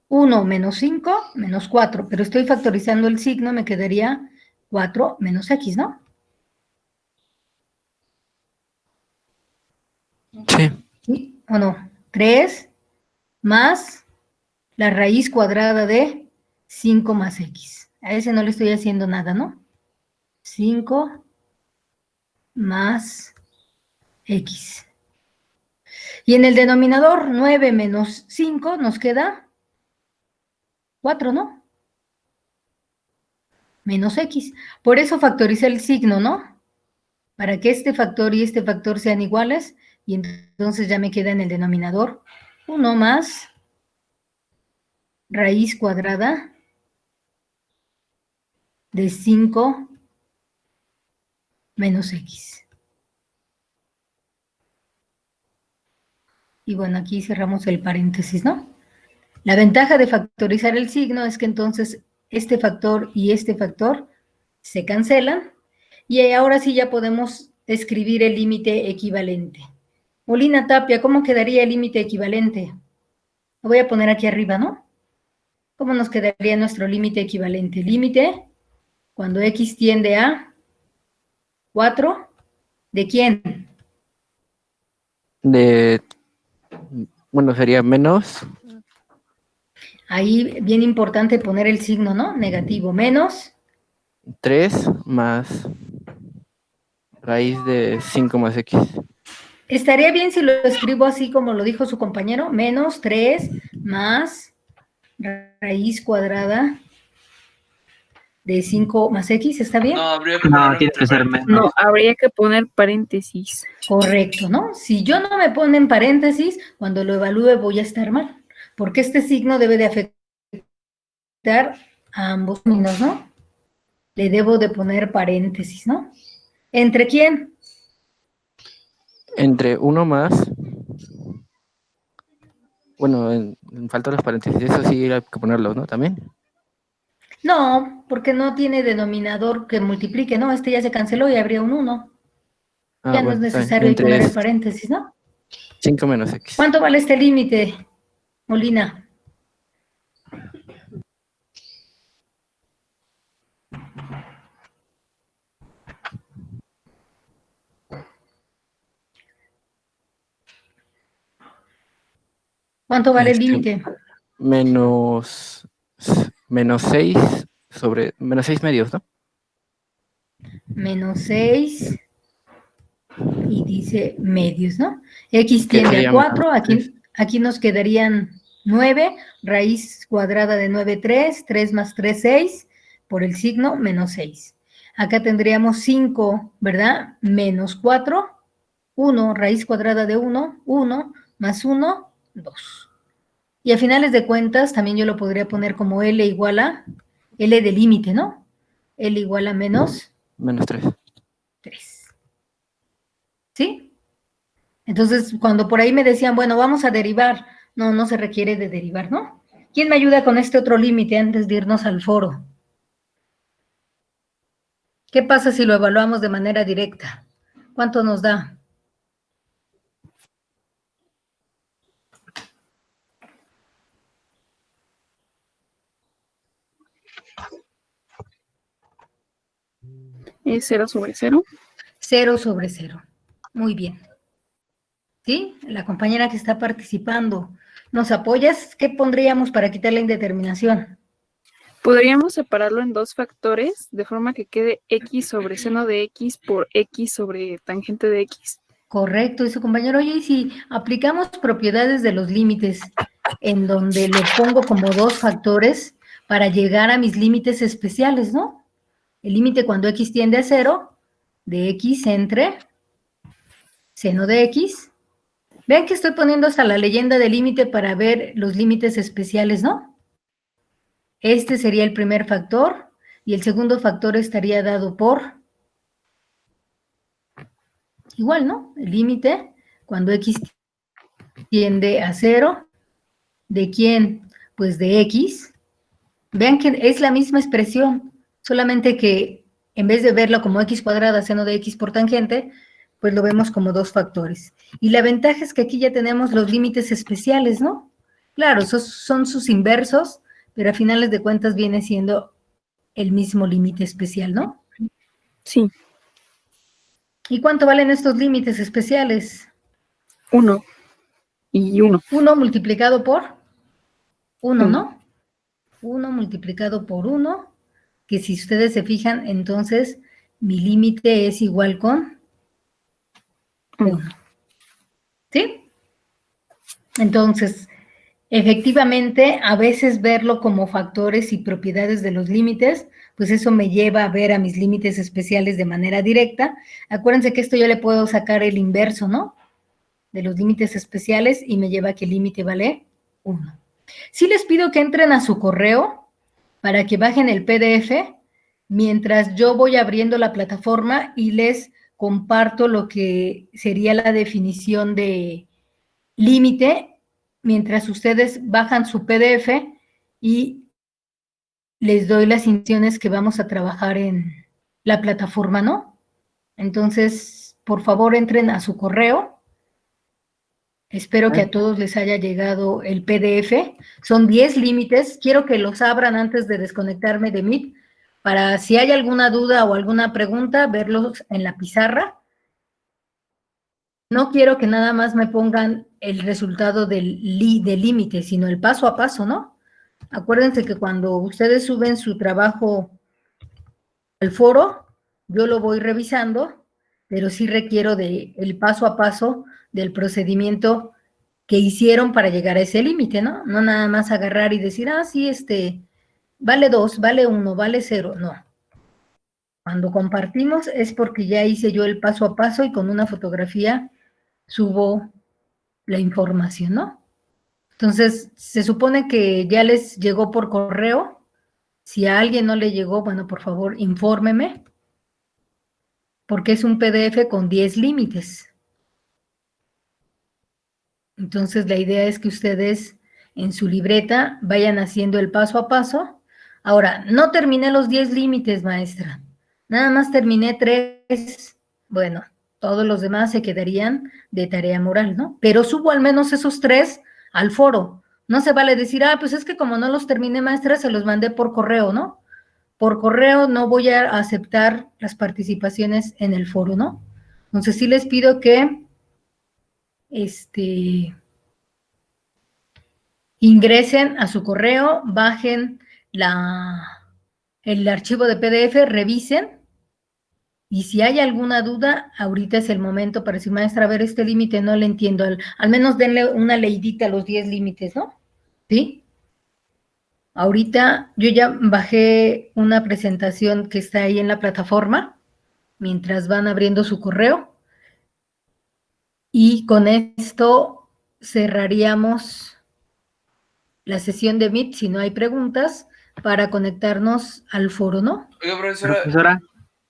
1 menos 5 menos 4, pero estoy factorizando el signo, me quedaría 4 menos x, ¿no? Sí. ¿Sí o no? 3 más la raíz cuadrada de 5 más x. A ese no le estoy haciendo nada, ¿no? 5 más x. Y en el denominador, 9 menos 5 nos queda 4, ¿no? Menos x. Por eso factoricé el signo, ¿no? Para que este factor y este factor sean iguales, y entonces ya me queda en el denominador 1 más raíz cuadrada de 5 menos x. Y bueno, aquí cerramos el paréntesis, ¿no? La ventaja de factorizar el signo es que entonces este factor y este factor se cancelan, y ahora sí ya podemos escribir el límite equivalente. Molina Tapia, ¿cómo quedaría el límite equivalente? Lo voy a poner aquí arriba, ¿no? ¿Cómo nos quedaría nuestro límite equivalente? Límite, cuando x tiende a 4, ¿de quién? Bueno, sería menos Ahí bien importante poner el signo, ¿no? Negativo, menos 3 más raíz de 5 más x. Estaría bien si lo escribo así como lo dijo su compañero, menos 3 más raíz cuadrada de 5 más x, ¿está bien? No, habría que No, ponerlo tiene entre que ser paréntesis. menos. No, habría que poner paréntesis. Correcto, ¿no? Si yo no me pone en paréntesis, cuando lo evalúe voy a estar mal, porque este signo debe de afectar a ambos signos, ¿no? Le debo de poner paréntesis, ¿no? ¿Entre quién? Entre 1 más. Bueno, faltan los paréntesis. Eso sí hay que ponerlo, ¿no? También. No, porque no tiene denominador que multiplique, ¿no? Este ya se canceló y habría un 1. Ya no es Bueno, está bien. necesario ahí poner el Entre paréntesis, ¿no? 5 menos x. ¿Cuánto vale este límite, Molina? ¿Cuánto vale el límite? Menos 6 sobre menos 6 medios, ¿no? Menos 6 y dice medios, ¿no? X Que tiende sería a 4, menos tres. aquí nos quedarían 9, raíz cuadrada de 9, 3 más 3, 6, por el signo menos 6. Acá tendríamos 5, ¿verdad? Menos 4, 1, raíz cuadrada de 1, 1, más 1, 2. Y a finales de cuentas, también yo lo podría poner como L igual a, L de límite, ¿no? L igual a menos Menos 3. 3. ¿Sí? Entonces, cuando por ahí me decían, bueno, vamos a derivar, no se requiere de derivar, ¿no? ¿Quién me ayuda con este otro límite antes de irnos al foro? ¿Qué pasa si lo evaluamos de manera directa? ¿Cuánto nos da? ¿Es 0 sobre 0? 0 sobre 0. Muy bien. ¿Sí? La compañera que está participando, ¿nos apoyas? ¿Qué pondríamos para quitar la indeterminación? Podríamos separarlo en dos factores, de forma que quede x sobre seno de x por x sobre tangente de x. Correcto, y su compañero, oye, y si aplicamos propiedades de los límites, en donde lo pongo como dos factores para llegar a mis límites especiales, ¿no? El límite cuando x tiende a 0, de x entre seno de x. Vean que estoy poniendo hasta la leyenda del límite para ver los límites especiales, ¿no? Este sería el primer factor, y el segundo factor estaría dado por, igual, ¿no? El límite cuando x tiende a 0, ¿de quién? Pues de x. Vean que es la misma expresión, solamente que en vez de verlo como x cuadrada seno de x por tangente, pues lo vemos como dos factores. Y la ventaja es que aquí ya tenemos los límites especiales, ¿no? Claro, esos son sus inversos, pero a finales de cuentas viene siendo el mismo límite especial, ¿no? Sí, ¿Y cuánto valen estos límites especiales? 1 y 1. 1 multiplicado por 1, Uno. ¿no? 1 multiplicado por 1, que si ustedes se fijan, entonces mi límite es igual con 1. ¿Sí? Entonces, efectivamente, a veces verlo como factores y propiedades de los límites, pues eso me lleva a ver a mis límites especiales de manera directa. Acuérdense que esto yo le puedo sacar el inverso, ¿no? De los límites especiales y me lleva a que el límite vale 1. Sí les pido que entren a su correo para que bajen el PDF mientras yo voy abriendo la plataforma y les comparto lo que sería la definición de límite, mientras ustedes bajan su PDF y les doy las instrucciones que vamos a trabajar en la plataforma, ¿no? Entonces, por favor, entren a su correo. Espero que a todos les haya llegado el PDF. Son 10 límites. Quiero que los abran antes de desconectarme de Meet, para si hay alguna duda o alguna pregunta, verlos en la pizarra. No quiero que nada más me pongan el resultado del límite, sino el paso a paso, ¿no? Acuérdense que cuando ustedes suben su trabajo al foro, yo lo voy revisando, pero sí requiero el paso a paso del procedimiento que hicieron para llegar a ese límite, ¿no? No nada más agarrar y decir, sí, vale 2, vale 1, vale 0, no. Cuando compartimos es porque ya hice yo el paso a paso y con una fotografía subo la información, ¿no? Entonces, se supone que ya les llegó por correo. Si a alguien no le llegó, bueno, por favor, infórmeme, porque es un PDF con 10 límites. Entonces, la idea es que ustedes en su libreta vayan haciendo el paso a paso. Ahora, no terminé los 10 límites, maestra. Nada más terminé 3. Bueno, todos los demás se quedarían de tarea moral, ¿no? Pero subo al menos esos 3 al foro. No se vale decir, pues es que como no los terminé, maestra, se los mandé por correo, ¿no? Por correo no voy a aceptar las participaciones en el foro, ¿no? Entonces sí les pido que ingresen a su correo, bajen el archivo de PDF, revisen, y si hay alguna duda, ahorita es el momento para decir, maestra, a ver, este límite no le entiendo, al menos denle una leidita a los 10 límites, ¿no? ¿Sí? Ahorita yo ya bajé una presentación que está ahí en la plataforma, mientras van abriendo su correo, y con esto cerraríamos la sesión de Meet, si no hay preguntas, para conectarnos al foro, ¿no? Oiga, profesora. Profesora.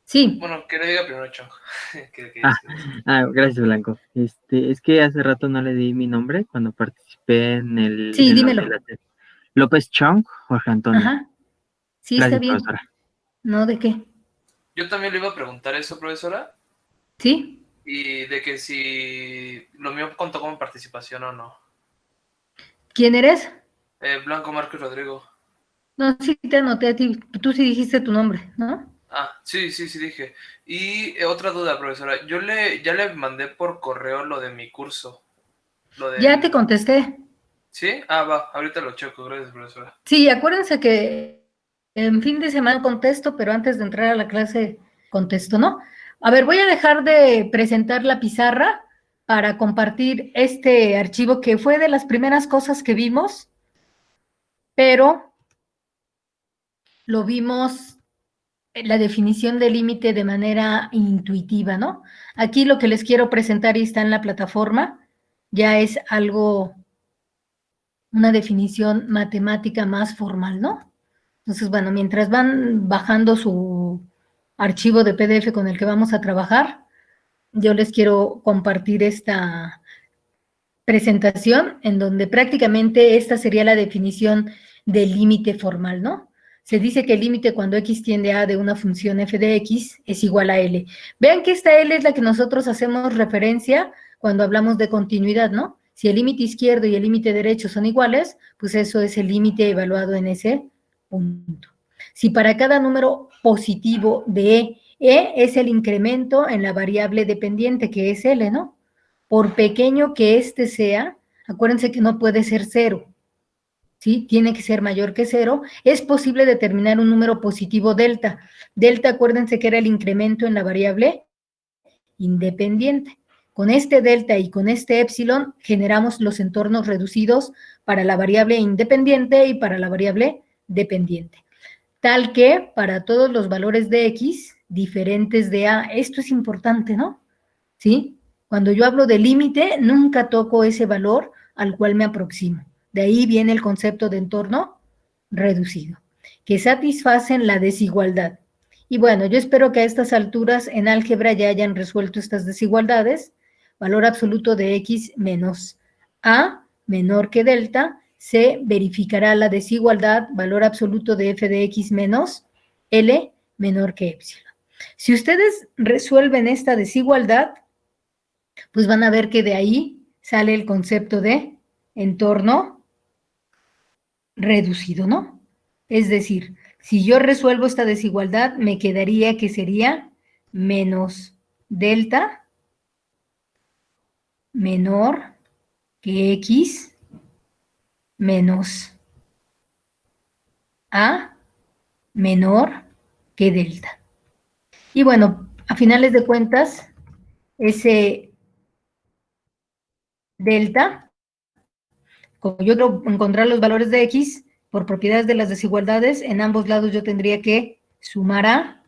Sí. Bueno, que le diga primero Chong. Gracias, Blanco. Es que hace rato no le di mi nombre cuando participé en el... Sí, dímelo. López Chong, Jorge Antonio. Ajá. Sí, gracias, está bien. Profesora. No, ¿de qué? Yo también le iba a preguntar eso, profesora. ¿Sí? Y de que si lo mío contó como participación o no. ¿Quién eres? Blanco Marcos Rodrigo. No, sí te anoté a ti. Tú sí dijiste tu nombre, ¿no? Sí, dije. Y otra duda, profesora. Ya le mandé por correo lo de mi curso. Ya te contesté. ¿Sí? Va, ahorita lo checo. Gracias, profesora. Sí, acuérdense que en fin de semana contesto, pero antes de entrar a la clase contesto, ¿no? A ver, voy a dejar de presentar la pizarra para compartir este archivo que fue de las primeras cosas que vimos, pero lo vimos la definición de límite de manera intuitiva, ¿no? Aquí lo que les quiero presentar y está en la plataforma, ya es algo, una definición matemática más formal, ¿no? Entonces, bueno, mientras van bajando su archivo de PDF con el que vamos a trabajar, yo les quiero compartir esta presentación en donde prácticamente esta sería la definición del límite formal, ¿no? Se dice que el límite cuando x tiende a de una función f de x es igual a L. Vean que esta L es la que nosotros hacemos referencia cuando hablamos de continuidad, ¿no? Si el límite izquierdo y el límite derecho son iguales, pues eso es el límite evaluado en ese punto. Si para cada número positivo de E es el incremento en la variable dependiente, que es L, ¿no? Por pequeño que éste sea, acuérdense que no puede ser 0, ¿sí? Tiene que ser mayor que 0. Es posible determinar un número positivo delta. Delta, acuérdense que era el incremento en la variable independiente. con este delta y con este épsilon generamos los entornos reducidos para la variable independiente y para la variable dependiente. Tal que para todos los valores de X diferentes de A, esto es importante, ¿no? ¿Sí? Cuando yo hablo de límite, nunca toco ese valor al cual me aproximo. De ahí viene el concepto de entorno reducido, que satisfacen la desigualdad. Y bueno, yo espero que a estas alturas en álgebra ya hayan resuelto estas desigualdades. Valor absoluto de X menos A menor que delta, se verificará la desigualdad, valor absoluto de f de X menos L menor que epsilon. Si ustedes resuelven esta desigualdad, pues van a ver que de ahí sale el concepto de entorno reducido, ¿no? Es decir, si yo resuelvo esta desigualdad, me quedaría que sería menos delta menor que X menos A menor que delta. Y bueno, a finales de cuentas, ese delta, como yo quiero encontrar los valores de X, por propiedades de las desigualdades, en ambos lados yo tendría que sumar A,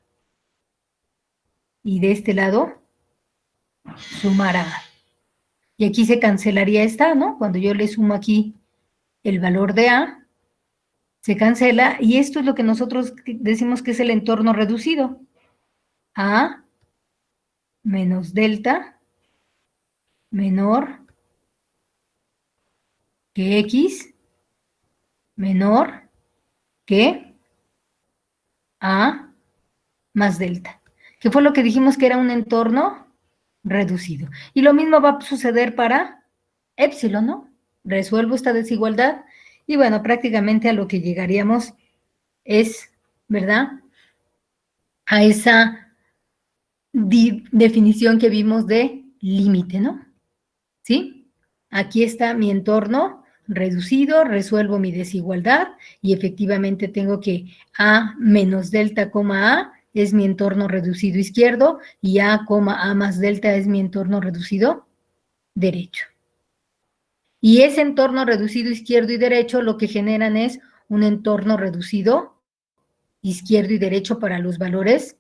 y de este lado, sumar A. Y aquí se cancelaría esta, ¿no? Cuando yo le sumo aquí el valor de A, se cancela, y esto es lo que nosotros decimos que es el entorno reducido. A menos delta menor que X menor que A más delta, que fue lo que dijimos que era un entorno reducido. Y lo mismo va a suceder para épsilon, ¿no? Resuelvo esta desigualdad y bueno, prácticamente a lo que llegaríamos es, ¿verdad?, a esa definición que vimos de límite, ¿no? ¿Sí? Aquí está mi entorno reducido, resuelvo mi desigualdad y efectivamente tengo que A menos delta, A es mi entorno reducido izquierdo y A, A más delta es mi entorno reducido derecho. Y ese entorno reducido izquierdo y derecho lo que generan es un entorno reducido izquierdo y derecho para los valores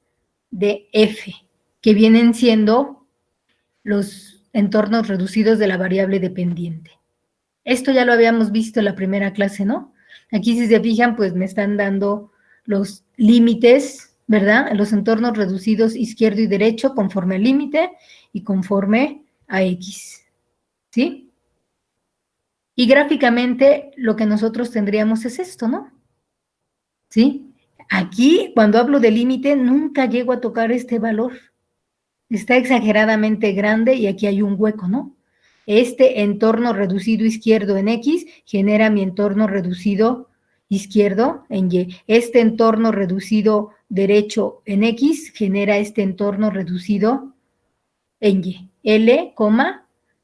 de F, que vienen siendo los entornos reducidos de la variable dependiente. Esto ya lo habíamos visto en la primera clase, ¿no? Aquí si se fijan, pues me están dando los límites, ¿verdad? Los entornos reducidos izquierdo y derecho conforme al límite y conforme a X, ¿sí? Y gráficamente lo que nosotros tendríamos es esto, ¿no? ¿Sí? Aquí, cuando hablo de límite, nunca llego a tocar este valor. Está exageradamente grande y aquí hay un hueco, ¿no? Este entorno reducido izquierdo en X genera mi entorno reducido izquierdo en Y. Este entorno reducido derecho en X genera este entorno reducido en Y. L,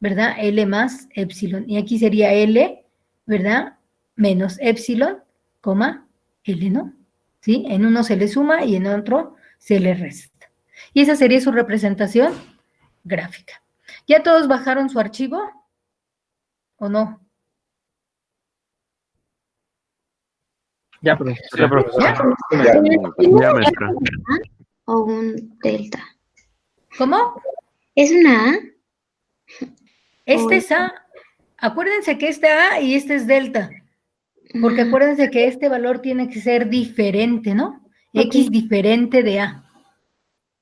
¿verdad? L más epsilon. Y aquí sería L, ¿verdad? Menos epsilon, L, ¿no? ¿Sí? En uno se le suma y en otro se le resta. Y esa sería su representación gráfica. ¿Ya todos bajaron su archivo? ¿O no? Ya, profesora. Ya, maestra. O un delta. ¿Cómo? ¿Es una A? Este es A. Acuérdense que este A y este es delta. Porque acuérdense que este valor tiene que ser diferente, ¿no? X diferente de A.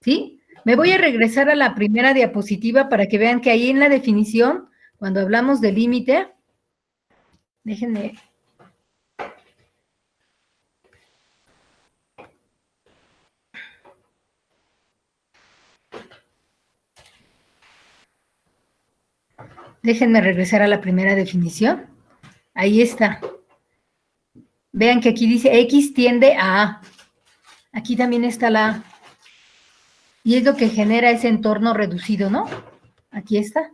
¿Sí? Me voy a regresar a la primera diapositiva para que vean que ahí en la definición, cuando hablamos de límite, déjenme. Déjenme regresar a la primera definición. Ahí está. Vean que aquí dice X tiende a A. Aquí también está la A. Y es lo que genera ese entorno reducido, ¿no? Aquí está.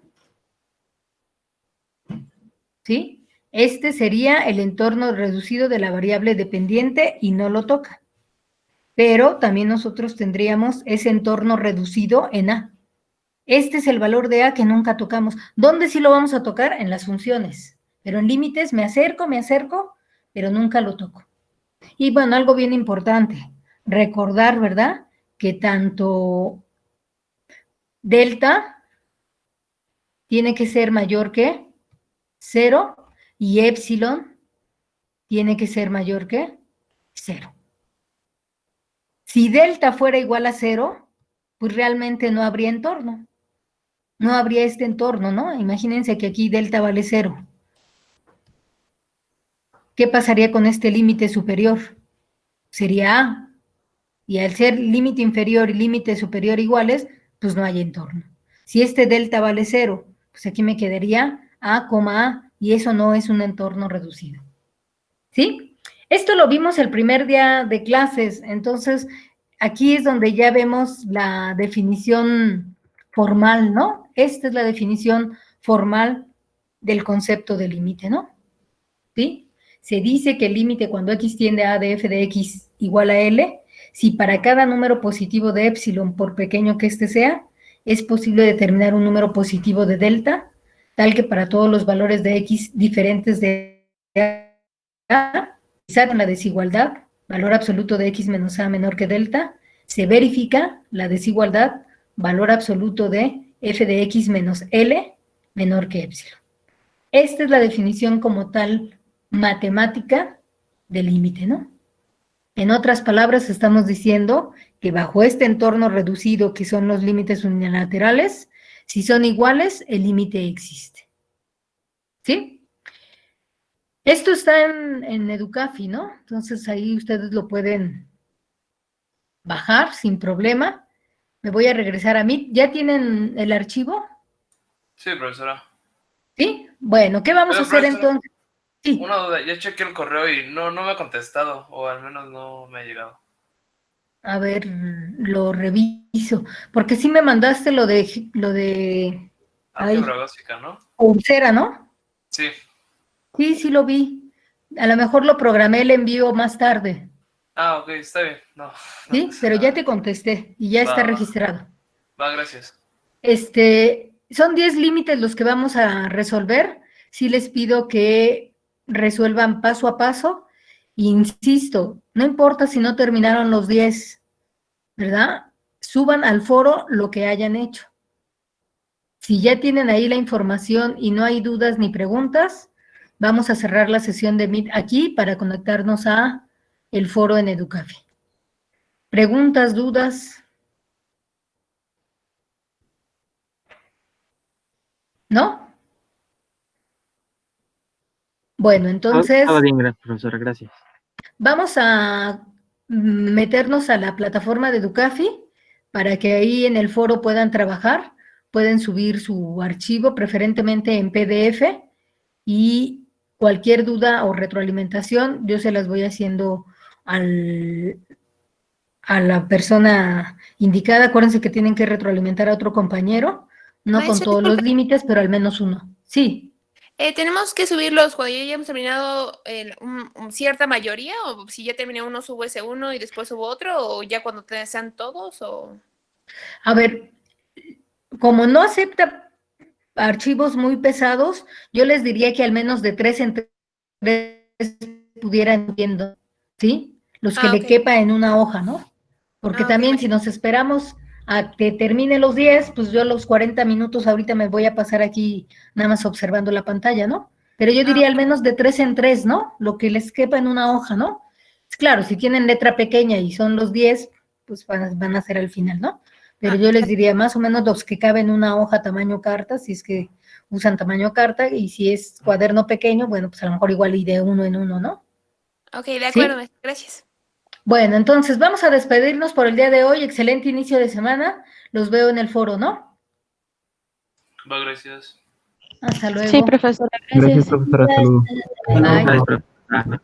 ¿Sí? Este sería el entorno reducido de la variable dependiente y no lo toca. Pero también nosotros tendríamos ese entorno reducido en A. Este es el valor de A que nunca tocamos. ¿Dónde sí lo vamos a tocar? En las funciones. Pero en límites me acerco, pero nunca lo toco. Y bueno, algo bien importante, recordar, ¿verdad? Que tanto delta tiene que ser mayor que 0 y epsilon tiene que ser mayor que 0. Si delta fuera igual a 0, pues realmente no habría entorno. No habría este entorno, ¿no? Imagínense que aquí delta vale 0. ¿Qué pasaría con este límite superior? Sería A. Y al ser límite inferior y límite superior iguales, pues no hay entorno. Si este delta vale 0, pues aquí me quedaría A, A, y eso no es un entorno reducido. ¿Sí? Esto lo vimos el primer día de clases, entonces aquí es donde ya vemos la definición formal, ¿no? Esta es la definición formal del concepto de límite, ¿no? ¿Sí? Se dice que el límite cuando x tiende a de f de x igual a L, si para cada número positivo de epsilon, por pequeño que éste sea, es posible determinar un número positivo de delta, tal que para todos los valores de x diferentes de A, con la desigualdad, valor absoluto de x menos a menor que delta, se verifica la desigualdad, valor absoluto de f de x menos L menor que epsilon. Esta es la definición como tal matemática del límite, ¿no? En otras palabras, estamos diciendo que bajo este entorno reducido, que son los límites unilaterales, si son iguales, el límite existe. ¿Sí? Esto está en Educafi, ¿no? Entonces ahí ustedes lo pueden bajar sin problema. Me voy a regresar a Meet. ¿Ya tienen el archivo? Sí, profesora. ¿Sí? Bueno, ¿qué vamos a hacer entonces? Sí. Una duda, ya chequé el correo y no me ha contestado, o al menos no me ha llegado. A ver, lo reviso, porque sí me mandaste lo de Álgebra básica, ¿no? Coursera, ¿no? Sí. Sí lo vi. A lo mejor lo programé el envío más tarde. Ah, ok, está bien. No Sí, pero ya te contesté y ya está registrado. Va, gracias. Son 10 límites los que vamos a resolver. Sí les pido que resuelvan paso a paso. Insisto, no importa si no terminaron los 10, ¿verdad? Suban al foro lo que hayan hecho. Si ya tienen ahí la información y no hay dudas ni preguntas, vamos a cerrar la sesión de Meet aquí para conectarnos a el foro en Educafi. ¿Preguntas, dudas? ¿No? Bueno, entonces... Todo bien, gracias, profesora, gracias. Vamos a meternos a la plataforma de Educafi para que ahí en el foro puedan trabajar, pueden subir su archivo, preferentemente en PDF, y cualquier duda o retroalimentación, yo se las voy haciendo a la persona indicada. Acuérdense que tienen que retroalimentar a otro compañero, no con todos los límites, pero al menos uno. Sí. ¿Tenemos que subirlos cuando ya hayamos terminado cierta mayoría? ¿O si ya terminé uno, subo ese uno y después subo otro? ¿O ya cuando sean todos? ¿O? A ver, como no acepta archivos muy pesados, yo les diría que al menos de 3 en 3 pudieran viendo, ¿sí? Los que le quepa en una hoja, ¿no? Porque también si nos esperamos a que termine los 10, pues yo los 40 minutos ahorita me voy a pasar aquí nada más observando la pantalla, ¿no? Pero yo diría al menos de 3 en 3, ¿no? Lo que les quepa en una hoja, ¿no? Claro, si tienen letra pequeña y son los 10, pues van a ser al final, ¿no? Pero yo les diría más o menos los que caben en una hoja tamaño carta, si es que usan tamaño carta, y si es cuaderno pequeño, bueno, pues a lo mejor igual y de uno en uno, ¿no? Ok, de acuerdo, ¿sí? Gracias. Bueno, entonces vamos a despedirnos por el día de hoy. Excelente inicio de semana. Los veo en el foro, ¿no? Va, gracias. Hasta luego. Sí, profesora, gracias. Gracias, profesora, hasta luego. Bye. Bye.